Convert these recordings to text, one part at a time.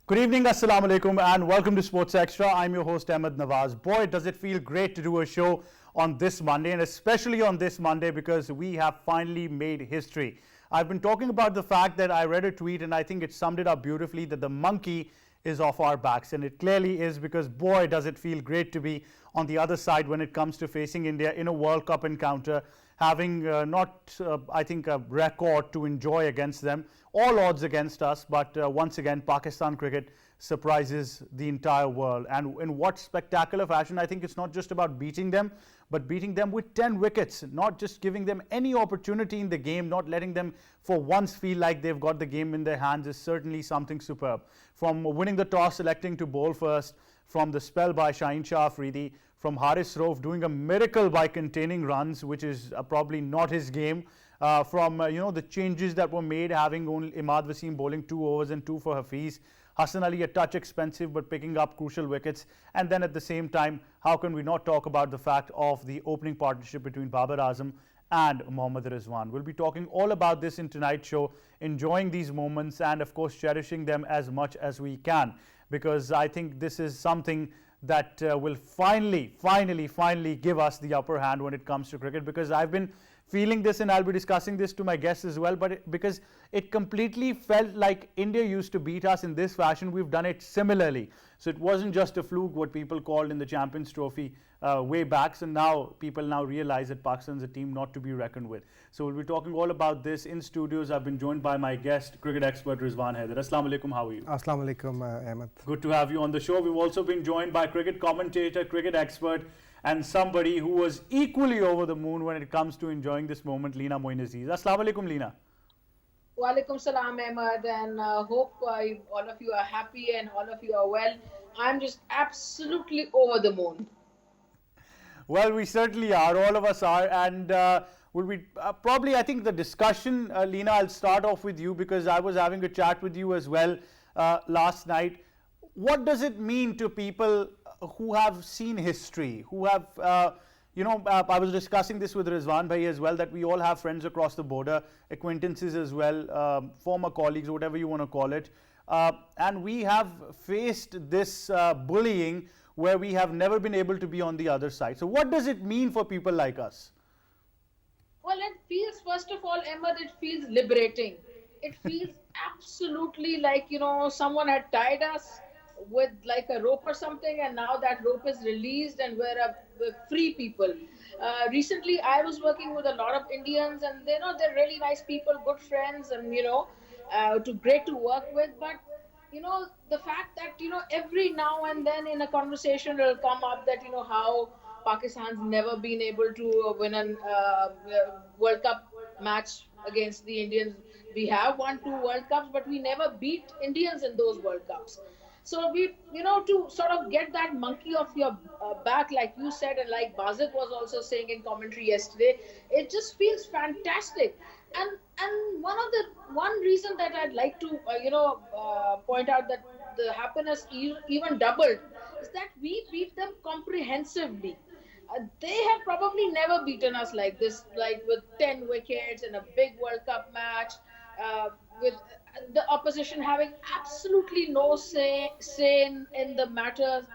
Good evening, Assalamu Alaikum, and welcome to Sports Extra. I'm your host, Ahmed Nawaz. Boy, does it feel great to do a show on this Monday, and especially on this Monday because we have finally made history. I've been talking about the fact that I read a tweet, and I think it summed it up beautifully, that the monkey is off our backs, and it clearly is, because boy, does it feel great to be on the other side when it comes to facing India in a World Cup encounter, having I think, a record to enjoy against them. All odds against us, but once again, Pakistan cricket surprises the entire world. And in what spectacular fashion. I think it's not just about beating them, but beating them with 10 wickets, not just giving them any opportunity in the game, not letting them for once feel like they've got the game in their hands, is certainly something superb. From winning the toss, selecting to bowl first, from the spell by Shaheen Shah Afridi, from Haris Rauf doing a miracle by containing runs, which is probably not his game, from the changes that were made, having only Imad Wasim bowling 2 overs and 2 for Hafiz, Hassan Ali a touch expensive but picking up crucial wickets, and then at the same time, how can we not talk about the fact of the opening partnership between Babar Azam and Mohammad Rizwan. We'll be talking all about this in tonight's show, enjoying these moments and of course cherishing them as much as we can, because I think this is something that will finally give us the upper hand when it comes to cricket, because I've been feeling this, and I'll be discussing this to my guests as well, but because it completely felt like India used to beat us in this fashion, we've done it similarly. So it wasn't just a fluke, what people called in the Champions Trophy way back. So now people now realize that Pakistan's a team not to be reckoned with. So we'll be talking all about this in studios. I've been joined by my guest, cricket expert Rizwan Haider. Assalamu alaikum, how are you? Assalamu alaikum, Ahmed. Good to have you on the show. We've also been joined by cricket commentator, cricket expert, and somebody who was equally over the moon when it comes to enjoying this moment, Leena Moin Aziz. Assalamu alaikum, Leena. Walaikum salam, Ahmed, and hope all of you are happy and all of you are well. I'm just absolutely over the moon. Well, we certainly are, all of us are, and will we probably, I think the discussion, Leena, I'll start off with you, because I was having a chat with you as well last night. What does it mean to people who have seen history, who have, I was discussing this with Rizwan Bhai as well, that we all have friends across the border, acquaintances as well, former colleagues, whatever you want to call it, and we have faced this bullying where we have never been able to be on the other side. So what does it mean for people like us? Well, it feels, first of all, Ahmed, it feels liberating. It feels absolutely like, someone had tied us with like a rope or something, and now that rope is released and we're free people. Recently, I was working with a lot of Indians, and they're really nice people, good friends, and great to work with. But the fact that every now and then in a conversation will come up that how Pakistan's never been able to win a World Cup match against the Indians. We have won 2 World Cups, but we never beat Indians in those World Cups. So we, to sort of get that monkey off your back, like you said, and like Basit was also saying in commentary yesterday, it just feels fantastic. And one reason that I'd like to, point out that the happiness even doubled is that we beat them comprehensively. They have probably never beaten us like this, like with 10 wickets in a big World Cup match, with the opposition having absolutely no say in the matters,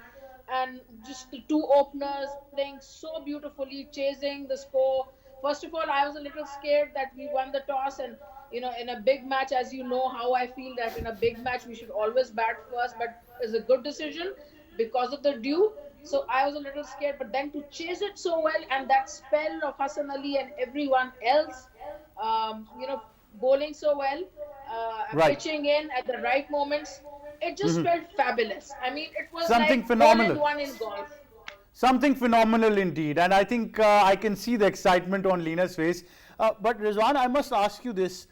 and just the 2 openers playing so beautifully, chasing the score. First of all, I was a little scared that we won the toss, and in a big match, as you know how I feel, that in a big match we should always bat first, but it's a good decision because of the dew. So I was a little scared, but then to chase it so well, and that spell of Hassan Ali and everyone else, bowling so well, pitching in at the right moments, it just felt fabulous. I mean, it was something like phenomenal. One in golf. Something phenomenal indeed, and I think I can see the excitement on Leena's face. But Rizwan, I must ask you this.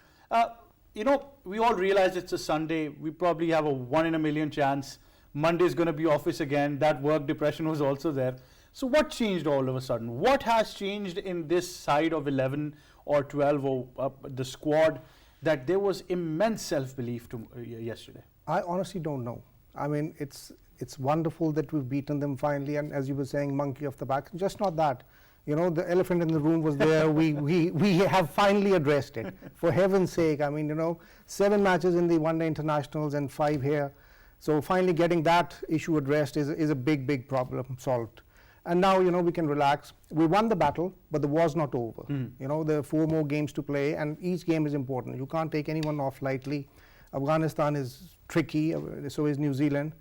We all realize it's a Sunday. We probably have a 1 in a million chance. Monday is going to be office again. That work depression was also there. So what changed all of a sudden? What has changed in this side of 11 or 12 or the squad, that there was immense self-belief yesterday? I honestly don't know. I mean, it's wonderful that we've beaten them finally, and as you were saying, monkey off the back. Just not that. The elephant in the room was there. we have finally addressed it. For heaven's sake, I mean, 7 matches in the one-day internationals and 5 here. So finally getting that issue addressed is a big problem solved. And now, we can relax. We won the battle, but the war's not over. There are 4 more games to play, and each game is important. You can't take anyone off lightly. Afghanistan is tricky, so is New Zealand.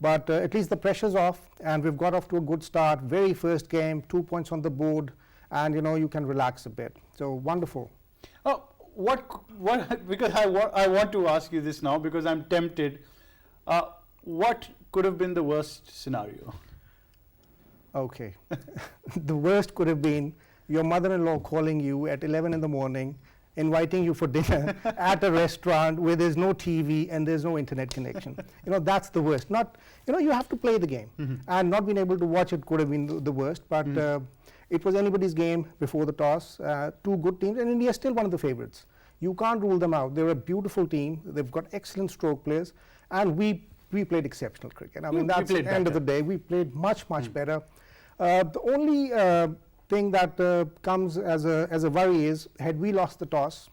But at least the pressure's off, and we've got off to a good start. Very first game, 2 points on the board, and you can relax a bit. So wonderful. Oh, what? Because I want to ask you this now because I'm tempted. What could have been the worst scenario? Okay. The worst could have been your mother-in-law calling you at 11 in the morning, inviting you for dinner at a restaurant where there's no TV and there's no internet connection. That's the worst. Not, you have to play the game. And not being able to watch it could have been the worst. But it was anybody's game before the toss. 2 good teams, and India is still one of the favorites. You can't rule them out. They're a beautiful team. They've got excellent stroke players. And we played exceptional cricket. I mean, that's the end of the day. We played much better. The only thing that comes as a worry is, had we lost the toss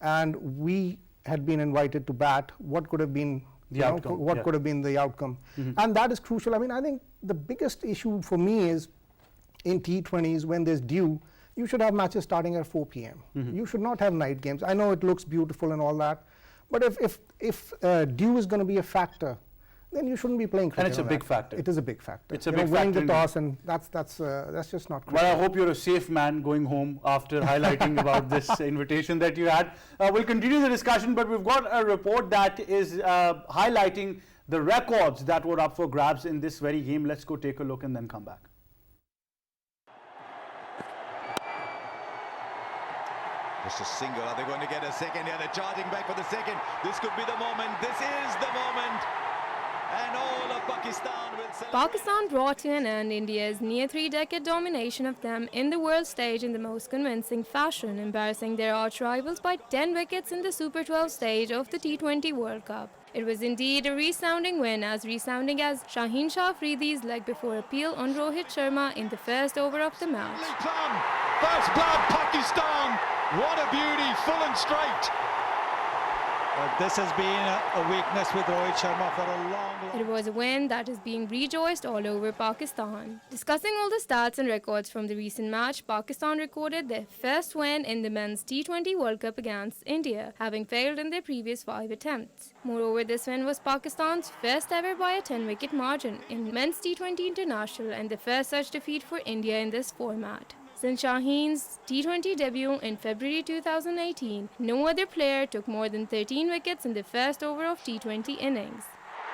and we had been invited to bat, what could have been the outcome? What could have been the outcome? And that is crucial. I mean, I think the biggest issue for me is in T20s when there's dew, you should have matches starting at 4 p.m. You should not have night games. I know it looks beautiful and all that, but if dew is going to be a factor, then you shouldn't be playing cricket. And it's a big factor. It is a big factor. It's a big factor. Winning the toss, and that's just not cricket. Well, I hope you're a safe man going home after highlighting about this invitation that you had. We'll continue the discussion, but we've got a report that is highlighting the records that were up for grabs in this very game. Let's go take a look and then come back. Just a single. Are they going to get a second? Yeah, they're charging back for the second. This could be the moment. This is the moment. And all of Pakistan will celebrate. Pakistan brought to an end India's near 3-decade domination of them in the world stage in the most convincing fashion, embarrassing their arch rivals by 10 wickets in the Super 12 stage of the T20 World Cup. It was indeed a resounding win, as resounding as Shaheen Shah Afridi's leg before appeal on Rohit Sharma in the first over of the match. First blood, Pakistan. What a beauty, full and straight. This has been a weakness with Rohit Sharma for a long time. It was a win that is being rejoiced all over Pakistan. Discussing all the stats and records from the recent match, Pakistan recorded their first win in the Men's T20 World Cup against India, having failed in their previous 5 attempts. Moreover, this win was Pakistan's first ever by a 10-wicket margin in Men's T20 International and the first such defeat for India in this format. Since Shaheen's T20 debut in February 2018, no other player took more than 13 wickets in the first over of T20 innings.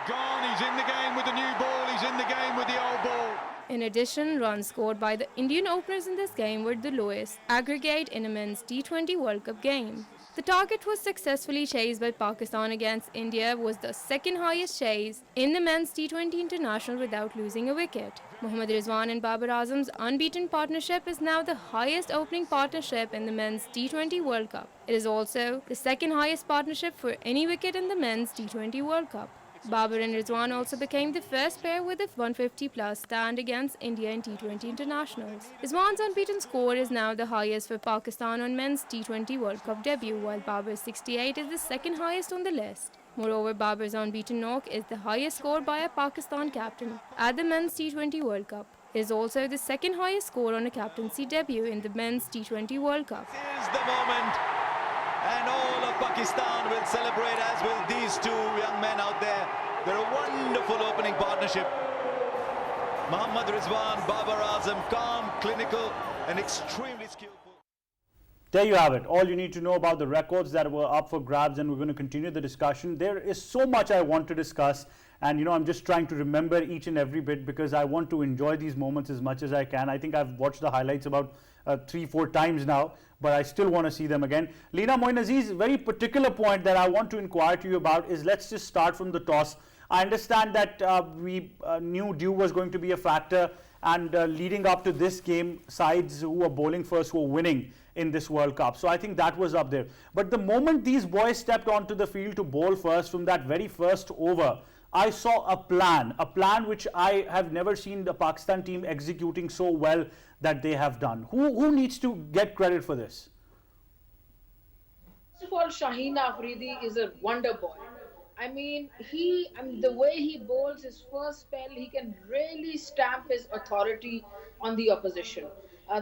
Gone, he's in the game with the new ball, he's in the game with the old ball. In addition, runs scored by the Indian openers in this game were the lowest aggregate in a Men's T20 World Cup game. The target was successfully chased by Pakistan against India was the second highest chase in the Men's T20 International without losing a wicket. Mohammad Rizwan and Babar Azam's unbeaten partnership is now the highest opening partnership in the Men's T20 World Cup. It is also the second highest partnership for any wicket in the Men's T20 World Cup. Babar and Rizwan also became the first pair with a 150-plus stand against India in T20 internationals. Rizwan's unbeaten score is now the highest for Pakistan on Men's T20 World Cup debut, while Babar's 68 is the second highest on the list. Moreover, Babar's unbeaten knock is the highest score by a Pakistan captain at the Men's T20 World Cup. It is also the second highest score on a captaincy debut in the Men's T20 World Cup. This is the moment. And all of Pakistan will celebrate, as will these 2 young men out there. They're a wonderful opening partnership. Mohammad Rizwan, Babar Azam, calm, clinical, and extremely skillful. There you have it. All you need to know about the records that were up for grabs, and we're going to continue the discussion. There is so much I want to discuss, and I'm just trying to remember each and every bit because I want to enjoy these moments as much as I can. I think I've watched the highlights about 3-4 times now, but I still want to see them again. Leena Moin Aziz, very particular point that I want to inquire to you about is, let's just start from the toss. I understand that we knew dew was going to be a factor, and leading up to this game, sides who were bowling first were winning in this World Cup. So I think that was up there. But the moment these boys stepped onto the field to bowl first from that very first over, I saw a plan which I have never seen the Pakistan team executing so well that they have done. Who needs to get credit for this? First of all, Shaheen Afridi is a wonder boy. I mean, the way he bowls his first spell, he can really stamp his authority on the opposition.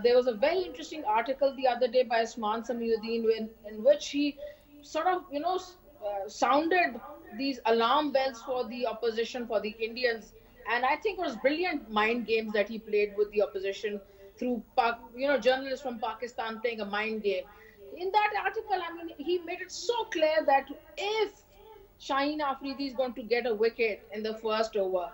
There was a very interesting article the other day by Usman Samiuddin in which he sort of, sounded these alarm bells for the opposition, for the Indians. And I think it was brilliant mind games that he played with the opposition through, journalists from Pakistan playing a mind game. In that article, I mean, he made it so clear that if Shaheen Afridi is going to get a wicket in the first over,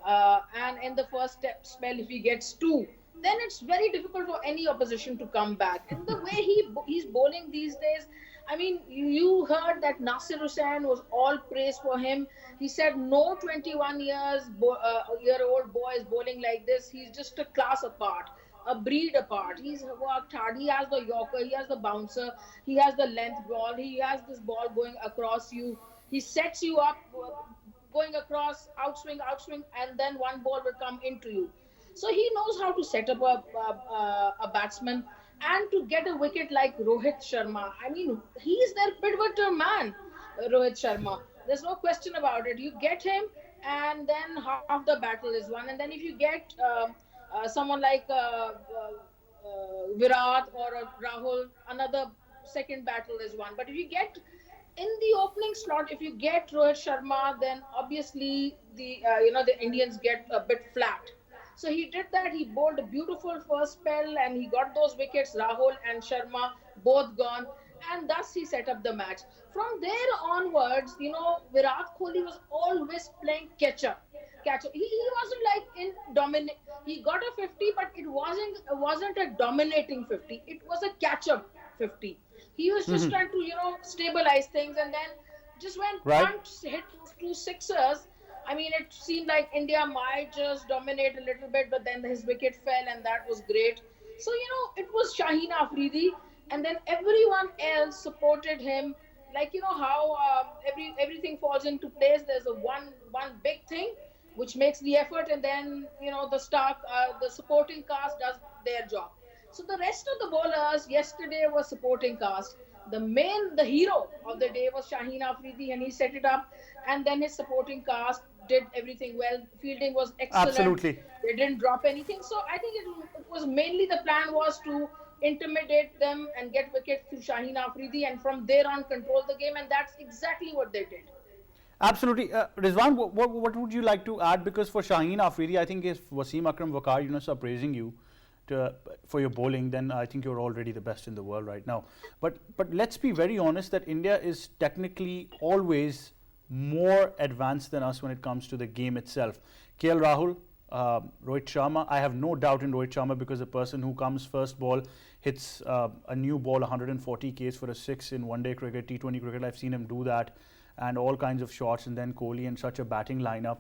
and in the first spell, if he gets two, then it's very difficult for any opposition to come back. And the way he's bowling these days, I mean, you heard that Nasir Hussain was all praise for him. He said no 21 year old boy is bowling like this. He's just a class apart, a breed apart. He's worked hard. He has the yorker, he has the bouncer, he has the length ball, he has this ball going across you. He sets you up, going across, outswing, and then one ball will come into you. So he knows how to set up a batsman and to get a wicket like Rohit Sharma. I mean, he's their pivotal man, Rohit Sharma. There's no question about it. You get him, and then half the battle is won. And then if you get someone like Virat or Rahul, another second battle is won. But if you get in the opening slot, if you get Rohit Sharma, then obviously the Indians get a bit flat. So he did that. He bowled a beautiful first spell and he got those wickets. Rahul and Sharma both gone, and thus he set up the match. From there onwards, Virat Kohli was always playing catch up. He wasn't like in dominate. He got a 50, but it wasn't a dominating 50. It was a catch up 50. He was just trying to, stabilize things, and then just when Pant hit those two sixers, I mean, it seemed like India might just dominate a little bit, but then his wicket fell, and that was great. So, it was Shaheen Afridi, and then everyone else supported him. Like, how everything falls into place. There's a one big thing which makes the effort, and then, the supporting cast does their job. So the rest of the bowlers yesterday was supporting cast. The hero of the day was Shaheen Afridi, and he set it up, and then his supporting cast did everything well. Fielding was excellent. Absolutely. They didn't drop anything. So I think it was mainly the plan was to intimidate them and get wickets through Shaheen Afridi, and from there on control the game, and that's exactly what they did. Absolutely. Rizwan, what would you like to add? Because for Shaheen Afridi, I think if Wasim Akram Waqar are praising you for your bowling, then I think you're already the best in the world right now. But let's be very honest that India is technically always more advanced than us when it comes to the game itself. KL Rahul, Rohit Sharma, I have no doubt in Rohit Sharma because the person who comes first ball hits a new ball 140 Ks for a 6 in one-day cricket, T20 cricket. I've seen him do that, and all kinds of shots, and then Kohli and such a batting lineup.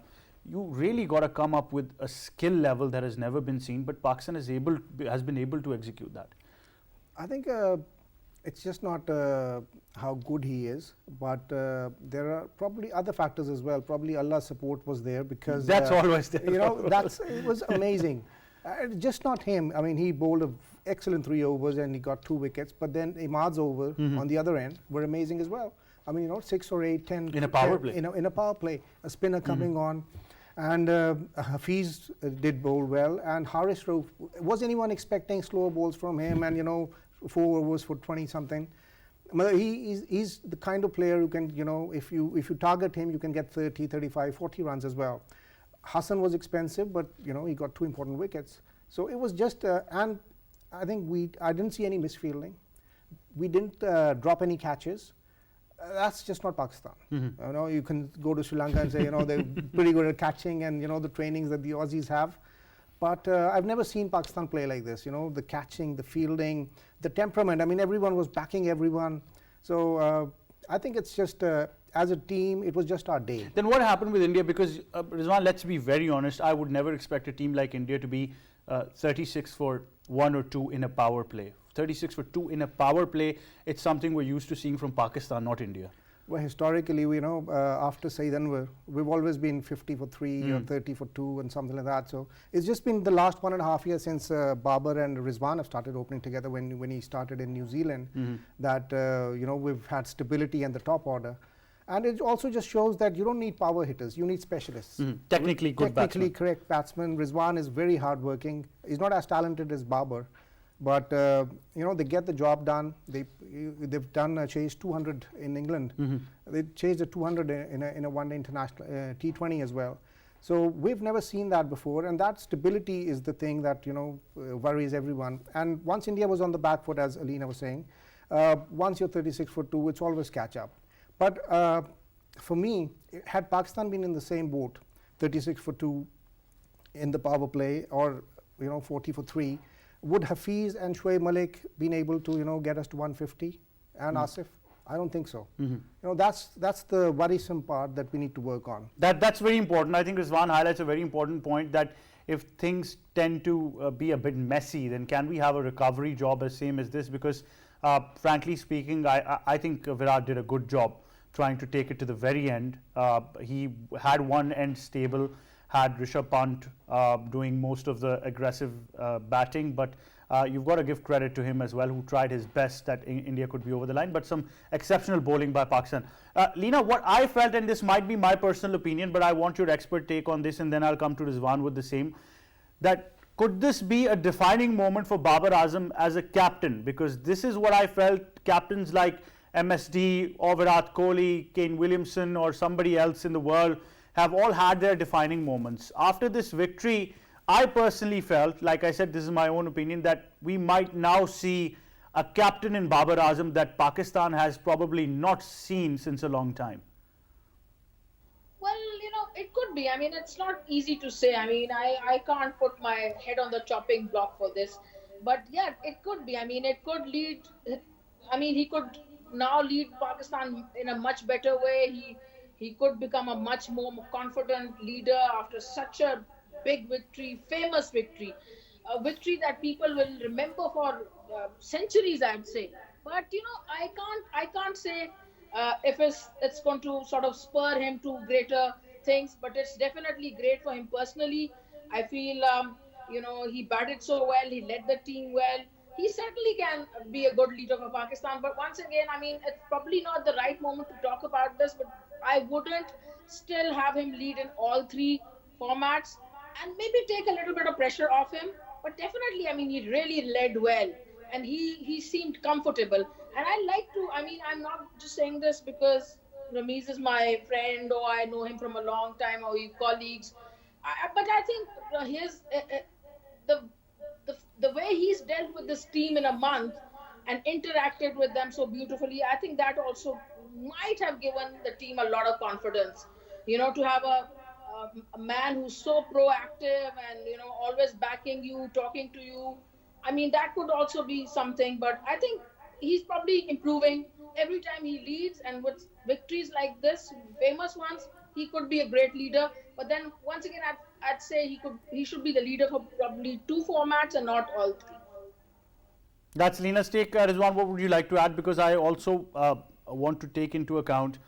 You really got to come up with a skill level that has never been seen, but Pakistan has been able to execute that. I think it's just not how good he is, but there are probably other factors as well. Probably Allah's support was there because that's always there. It was amazing. Just not him. I mean, he bowled an excellent 3 overs and he got 2 wickets. But then Imad's over on the other end were amazing as well. I mean, 6 or 8, 10 in a power play. In a power play, a spinner coming on. And Hafiz did bowl well, and Haris Rauf. Was anyone expecting slower balls from him? And 4 overs for 20 something. He's the kind of player who can, if you target him, you can get 30, 35, 40 runs as well. Hassan was expensive, but he got 2 important wickets. So it was just, and I think I didn't see any misfielding. We didn't drop any catches. That's just not Pakistan. You can go to Sri Lanka and say, they're pretty good at catching and, the trainings that the Aussies have. But I've never seen Pakistan play like this, the catching, the fielding, the temperament. I mean, everyone was backing everyone. So I think it's just, as a team, it was just our day. Then what happened with India? Because, Rizwan, let's be very honest, I would never expect a team like India to be 36 for 1 or 2 in a power play. 36 for 2 in a power play, it's something we're used to seeing from Pakistan, not India. Well, historically, after Saeed Anwar, we've always been 50 for 3 or 30 for 2 and something like that. So it's just been the last 1.5 years since Babar and Rizwan have started opening together when he started in New Zealand that, we've had stability in the top order. And it also just shows that you don't need power hitters, you need specialists. Technically good Technically batsman. correct batsman. Rizwan is very hardworking. He's not as talented as Babar, but you know, they get the job done. They've done chased 200 in England. They chased a 200 in a one-day international T20 as well. So we've never seen that before, and that stability is the thing that, you know, worries everyone. And once India was on the back foot, as Alina was saying, once you're 36'2", it's always catch up. But for me, had Pakistan been in the same boat, 36'2" in the power play, or, you know, 40 for 3, would Hafiz and Shoaib Malik been able to, you know, get us to 150 and Asif? I don't think so. You know, that's the worrisome part that we need to work on. That's very important. I think Rizwan highlights a very important point, that if things tend to be a bit messy, then can we have a recovery job as same as this? Because frankly speaking, I think Virat did a good job trying to take it to the very end. He had one end stable, had Rishabh Pant doing most of the aggressive batting, but you've got to give credit to him as well, who tried his best that India could be over the line, but some exceptional bowling by Pakistan. Leena, what I felt, and this might be my personal opinion, but I want your expert take on this, and then I'll come to Rizwan with the same, that could this be a defining moment for Babar Azam as a captain? Because this is what I felt captains like MSD or Virat Kohli, Kane Williamson or somebody else in the world have all had their defining moments. After this victory, I personally felt, like I said, this is my own opinion, that we might now see a captain in Babar Azam that Pakistan has probably not seen since a long time. Well, you know, it could be. I mean, it's not easy to say. I mean, I can't put my head on the chopping block for this. But yeah, it could be. I mean, it could lead. I mean, he could now lead Pakistan in a much better way. He could become a much more confident leader after such a big victory, famous victory, a victory that people will remember for centuries, I'd say. But you know, I can't say if it's going to sort of spur him to greater things, but it's definitely great for him personally. I feel you know, he batted so well, he led the team well. He certainly can be a good leader for Pakistan. But once again, I mean, it's probably not the right moment to talk about this, but I wouldn't still have him lead in all three formats and maybe take a little bit of pressure off him. But definitely, I mean, he really led well and he seemed comfortable. And I like to, I mean, I'm not just saying this because Ramiz is my friend or I know him from a long time or we're colleagues. But I think the way he's dealt with this team in a month and interacted with them so beautifully, I think that also might have given the team a lot of confidence. You know, to have a man who's so proactive and, you know, always backing you, talking to you. I mean, that could also be something, but I think he's probably improving every time he leads, and with victories like this, famous ones, he could be a great leader. But then once again, I'd say he should be the leader for probably two formats and not all three. That's Leena's take. Rizwan, what would you like to add? Because I also want to take into account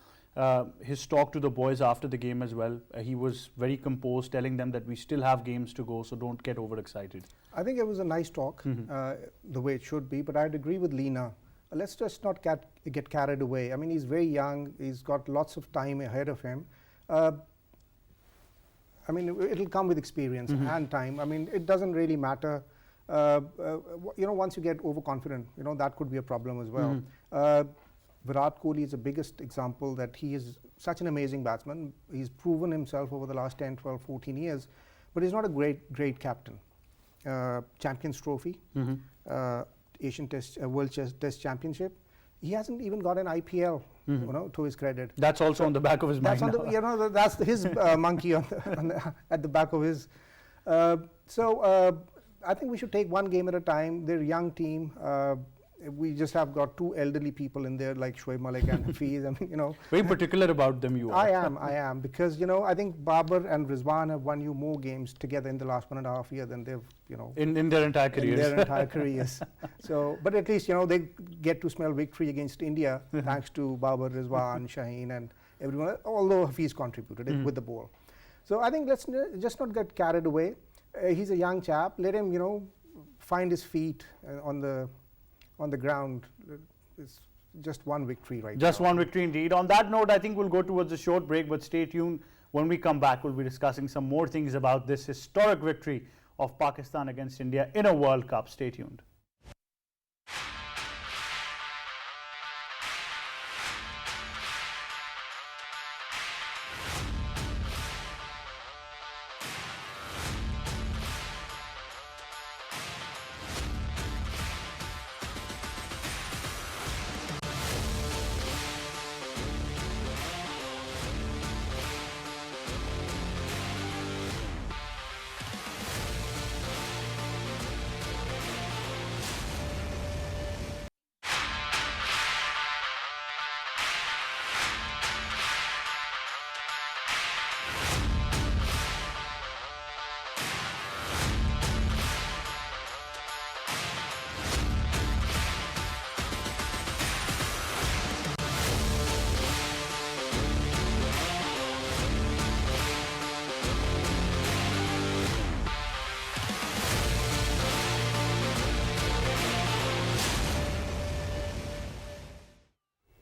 his talk to the boys after the game as well. He was very composed, telling them that we still have games to go, so don't get overexcited. I think it was a nice talk, the way it should be, but I'd agree with Leena. Let's just not get carried away. I mean, he's very young, he's got lots of time ahead of him. I mean, it'll come with experience and time. I mean, it doesn't really matter. You know, once you get overconfident, you know, that could be a problem as well. Virat Kohli is the biggest example that he is such an amazing batsman. He's proven himself over the last 10, 12, 14 years, but he's not a great captain. Champions Trophy, Asian Test, World Test Championship. He hasn't even got an IPL, you know, to his credit. That's also on the back of his mind. That's on the, you know, that's his monkey at the back of his. So I think we should take one game at a time. They're a young team. We just have got two elderly people in there like Shoaib Malik and Hafiz. I mean, you know. Very particular about them, you are. I am, because, you know, I think Babar and Rizwan have won you more games together in the last 1.5 years than they've, you know. In their entire careers. In their entire careers. So, but at least, you know, they get to smell victory against India thanks to Babar, Rizwan, Shaheen and everyone, although Hafiz contributed with the ball. So I think let's just not get carried away. He's a young chap. Let him, you know, find his feet on the ground. just one victory right Just now. one victory indeed. On that note, I think we'll go towards a short break, but stay tuned. When we come back, we'll be discussing some more things about this historic victory of Pakistan against India in a World Cup. Stay tuned.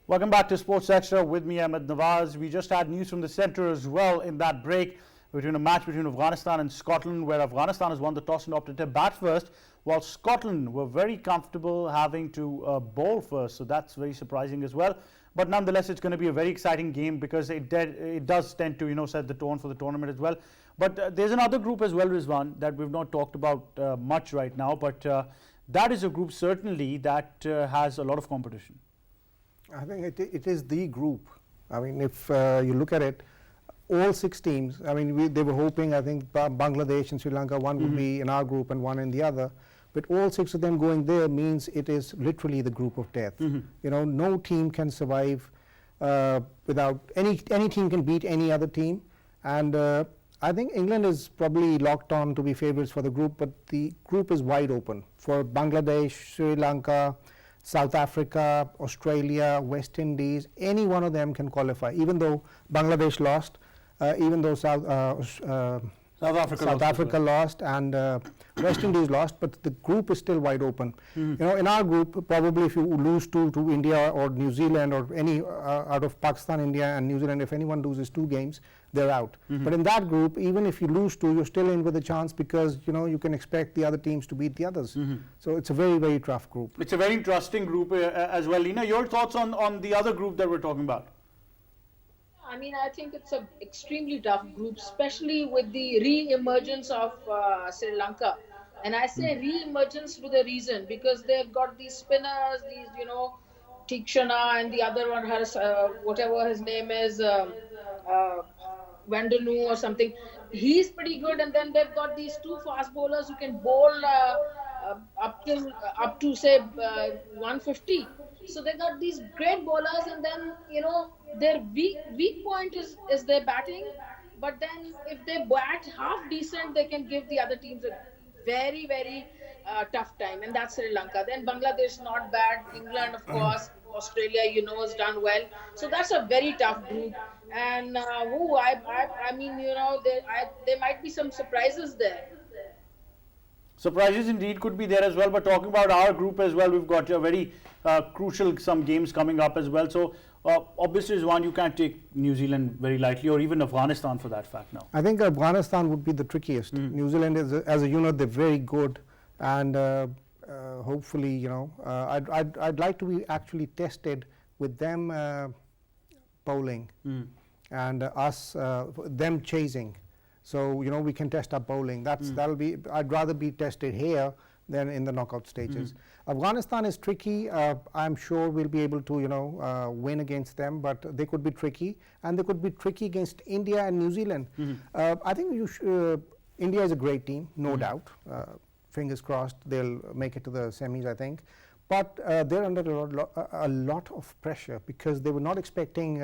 Welcome back to Sports Extra with me, Ahmed Nawaz. We just had news from the centre as well in that break between a match between Afghanistan and Scotland, where Afghanistan has won the toss and opted to bat first, while Scotland were very comfortable having to bowl first. So that's very surprising as well. But nonetheless, it's going to be a very exciting game because it does tend to, set the tone for the tournament as well. But there's another group as well, Rizwan, that we've not talked about much right now. But that is a group certainly that has a lot of competition. I think it is the group. I mean, if you look at it, all 6 teams, I mean, they were hoping, I think, Bangladesh and Sri Lanka, one would be in our group and one in the other. But all 6 of them going there means it is literally the group of death. No team can survive without, any team can beat any other team. And I think England is probably locked on to be favourites for the group, but the group is wide open for Bangladesh, Sri Lanka, South Africa, Australia, West Indies. Any one of them can qualify, even though Bangladesh lost, even though South Africa lost and West Indies lost, but the group is still wide open. In our group, probably if you lose to India or New Zealand or any out of Pakistan, India and New Zealand, if anyone loses 2 games, they're out. But in that group, even if you lose 2, you're still in with a chance because you can expect the other teams to beat the others. So it's a very, very tough group. It's a very interesting group as well. Lina, your thoughts on the other group that we're talking about? I mean, I think it's an extremely tough group, especially with the re-emergence of Sri Lanka. And I say re-emergence with a reason, because they've got these spinners, these, Tikshana and the other one, whatever his name is, Vandanu or something. He's pretty good. And then they've got these 2 fast bowlers who can bowl up to say 150. So they got these great bowlers, and then their weak point is their batting. But then if they bat half decent, they can give the other teams a very, very tough time, and that's Sri Lanka. Then Bangladesh, not bad. England, of course. Australia, has done well. So that's a very tough group. And I mean, there might be some surprises there. Surprises indeed could be there as well. But talking about our group as well, we've got a very crucial some games coming up as well. So obviously, Rizwan, you can't take New Zealand very lightly, or even Afghanistan for that fact now. I think Afghanistan would be the trickiest. New Zealand is, as a unit, they're very good, and hopefully, I'd like to be actually tested with them bowling and us them chasing. So we can test our bowling. That'll be. I'd rather be tested here than in the knockout stages. Afghanistan is tricky. I'm sure we'll be able to win against them, but they could be tricky, and they could be tricky against India and New Zealand. I think India is a great team, no doubt. Fingers crossed they'll make it to the semis, I think. But they're under a lot of pressure because they were not expecting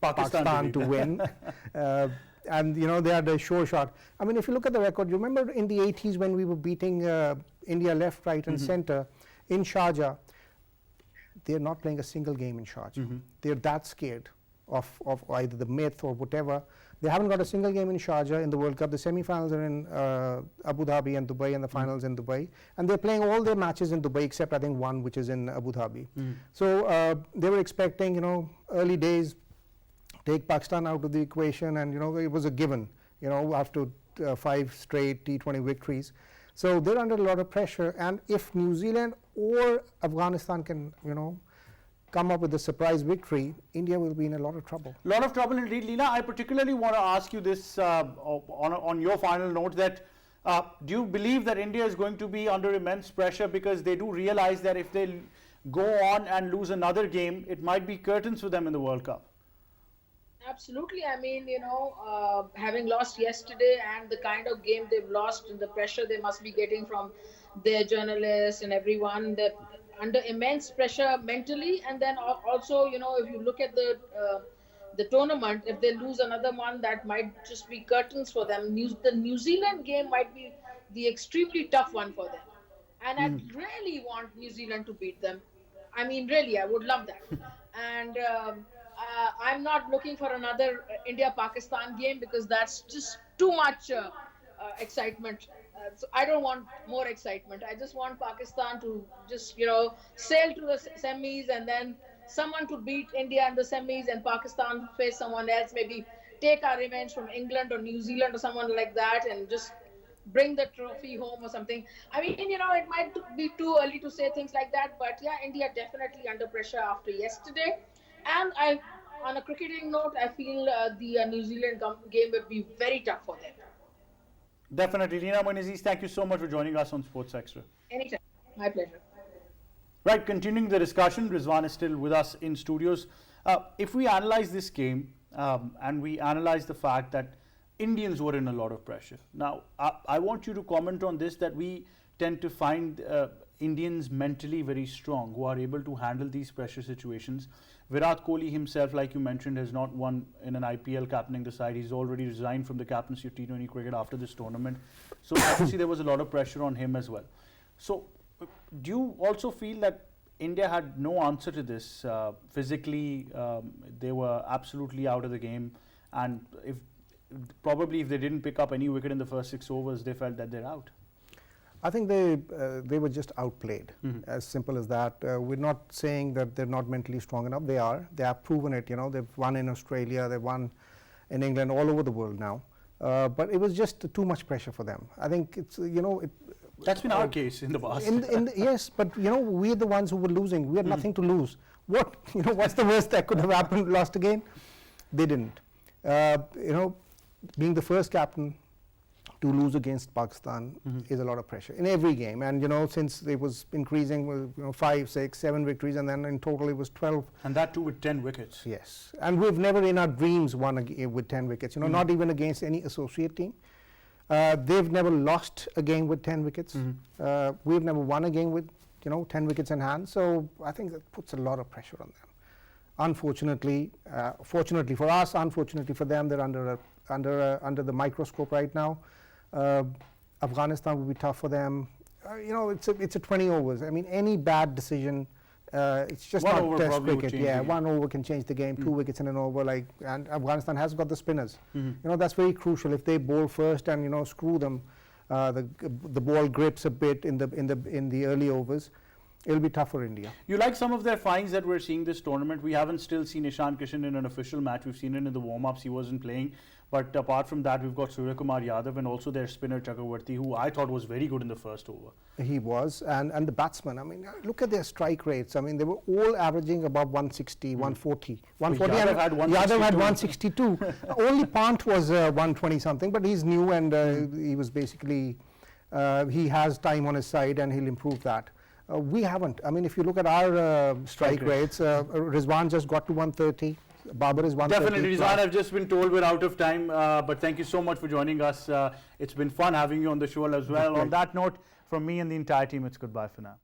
Pakistan to win. And they had a sure shot. I mean, if you look at the record, you remember in the 80s when we were beating India left, right and center in Sharjah, they're not playing a single game in Sharjah. They're that scared. of either the myth or whatever. They haven't got a single game in Sharjah in the World Cup. The semi-finals are in Abu Dhabi and Dubai, and the finals in Dubai. And they're playing all their matches in Dubai except I think one, which is in Abu Dhabi. So they were expecting, early days, take Pakistan out of the equation, and it was a given. After 5 straight T20 victories. So they're under a lot of pressure, and if New Zealand or Afghanistan can, come up with a surprise victory, India will be in a lot of trouble. A lot of trouble indeed. Leena, I particularly want to ask you this on your final note, that do you believe that India is going to be under immense pressure, because they do realize that if they go on and lose another game, it might be curtains for them in the World Cup? Absolutely. I mean, having lost yesterday and the kind of game they've lost and the pressure they must be getting from their journalists and everyone, that under immense pressure mentally. And then also, if you look at the tournament, if they lose another one, that might just be curtains for them. The New Zealand game might be the extremely tough one for them. And I really want New Zealand to beat them. I mean, really, I would love that. And I'm not looking for another India-Pakistan game, because that's just too much excitement. So I don't want more excitement. I just want Pakistan to just, sail to the semis, and then someone to beat India in the semis, and Pakistan face someone else, maybe take our revenge from England or New Zealand or someone like that, and just bring the trophy home or something. I mean, it might be too early to say things like that, but yeah, India definitely under pressure after yesterday. And on a cricketing note, I feel the New Zealand game would be very tough for them. Definitely. Leena Moin Aziz, thank you so much for joining us on Sports Extra. Anytime. My pleasure. Right, continuing the discussion, Rizwan is still with us in studios. If we analyze this game and we analyze the fact that Indians were in a lot of pressure. Now, I want you to comment on this, that we tend to find Indians mentally very strong, who are able to handle these pressure situations. Virat Kohli himself, like you mentioned, has not won in an IPL captaining the side. He's already resigned from the captaincy of T20 cricket after this tournament. So obviously there was a lot of pressure on him as well. So do you also feel that India had no answer to this? Physically, they were absolutely out of the game. And probably if they didn't pick up any wicket in the first 6 overs, they felt that they're out. I think they were just outplayed, as simple as that. We're not saying that they're not mentally strong enough. They are. They have proven it. They've won in Australia, they've won in England, all over the world now. But it was just too much pressure for them. I think it's, That's been our case in the past. Yes, but we're the ones who were losing. We had nothing to lose. What's the worst that could have happened? Lost again? They didn't. Being the first captain to lose against Pakistan is a lot of pressure in every game. And since it was increasing, 5, 6, 7 victories, and then in total it was 12. And that too with 10 wickets. Yes, and we've never in our dreams won with 10 wickets. Not even against any associate team. They've never lost a game with 10 wickets. We've never won a game with 10 wickets in hand. So I think that puts a lot of pressure on them. Unfortunately, fortunately for us, unfortunately for them, they're under the microscope right now. Afghanistan will be tough for them. It's a 20 overs. I mean, any bad decision, it's just one not Test cricket. Yeah, 1 over can change the game. 2 wickets in an over, and Afghanistan has got the spinners. That's very crucial. If they bowl first and screw them, the ball grips a bit in the early overs. It'll be tough for India. You like some of their finds that we're seeing this tournament? We haven't still seen Ishan Kishan in an official match. We've seen it in the warm-ups. He wasn't playing. But apart from that, we've got Suryakumar Yadav and also their spinner Chakravarti, who I thought was very good in the first over. He was. And the batsmen, I mean, look at their strike rates. I mean, they were all averaging above 160, 140. 140 Yadav had 162. Only Pant was 120 something, but he's new and he was basically, he has time on his side and he'll improve that. We haven't. I mean, if you look at our strike rates, Rizwan just got to 130. Babar is 130. Definitely, Rizwan, I've just been told we're out of time, but thank you so much for joining us. It's been fun having you on the show as well. On that note, from me and the entire team, it's goodbye for now.